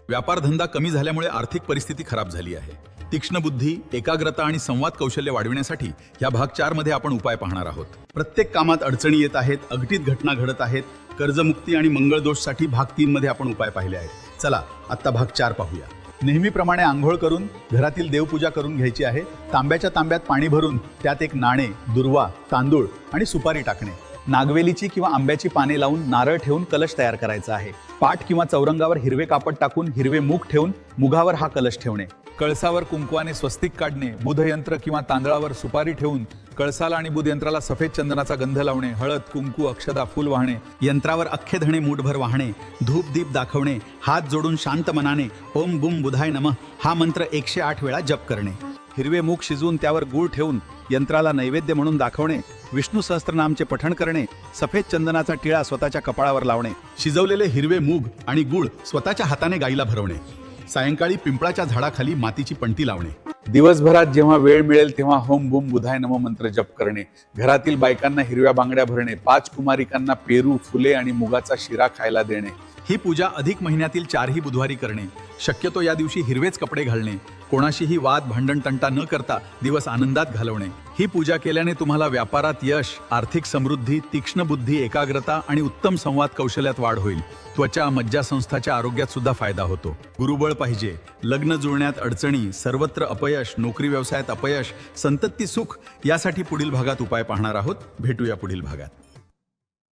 व्यापार धंदा कमी झाल्यामुळे आर्थिक परिस्थिती खराब झाली आहे। तीक्ष्ण बुद्धी, एकाग्रता आणि संवाद कौशल्य वाढविण्यासाठी या भाग 4 मध्ये आपण उपाय पाहणार आहोत। प्रत्येक कामात अडचणी येत आहेत, अघटित घटना घडत आहेत। कर्जमुक्ती आणि मंगळ दोषसाठी भाग 3 मध्ये आपण उपाय पाहिले आहेत। चला आता भाग 4 पाहूया। नेहमीप्रमाणे आंघोळ करून घरातील देवपूजा करून घ्यायची आहे। तांब्याच्या तांब्यात पाणी भरून त्यात एक नाणे, दुर्वा, तांदूळ आणि सुपारी टाकणे। नागवेलीची किंवा आंब्याची पाने लावून नारळ ठेवून कलश तयार करायचा आहे। पाट किंवा चौरंगावर हिरवे कापड टाकून हिरवे मूग ठेवून मुगावर हा कलश ठेवणे। कळसावर कुंकवाने स्वस्तिक काढणे। बुधयंत्र किंवा तांदळावर सुपारी ठेवून कळसाला आणि बुधयंत्राला सफेद चंदनाचा गंध लावणे। हळद, कुंकू, अक्षदा, फूल वाहणे। यंत्रावर अख्खे धणे मूठभर वाहणे। धूप दीप दाखवणे। हात जोडून शांत मनाने ओम बुम बुधाय नमः हा मंत्र 108 वेळा जप करणे। हिरवे मूग शिजवून त्यावर गूळ ठेवून यंत्राला नैवेद्य म्हणून दाखवणे। विष्णू सहस्त्रनामचे पठण करणे। सफेद चंदनाचा टिळा स्वतःच्या कपाळावर लावणे। शिजवलेले हिरवे मूग आणि गूळ स्वतःच्या हाताने गाईला भरवणे। सायंकाळी पिंपळाच्या झाडाखाली मातीची पणती लावणे। दिवसभरात जेव्हा वेळ मिळेल तेव्हा होम बुम बुधाय नमः मंत्र जप करणे। घरातील बायकांना हिरव्या बांगड्या भरणे। 5 कुमारिकांना पेरू, फुले आणि मुगाचा शिरा खायला देणे। ही पूजा अधिक महिन्यातील 4ही बुधवारी करणे। शक्यतो या दिवशी हिरवेच कपडे घालणे। कोणाशीही वाद भांडण तंटा न करता दिवस आनंदात घालवणे। ही पूजा केल्याने तुम्हाला व्यापारात यश, आर्थिक समृद्धी, तीक्ष्ण बुद्धी, एकाग्रता आणि उत्तम संवाद कौशल्यात वाढ होईल। त्वचा, मज्जासंस्थाच्या आरोग्यात सुद्धा फायदा होतो। गुरुबळ पाहिजे, लग्न जुळण्यात अडचणी, सर्वत्र अपयश, नोकरी व्यवसायात अपयश, संतती सुख यासाठी पुढील भागात उपाय पाहणार आहोत। भेटूया पुढील भागात।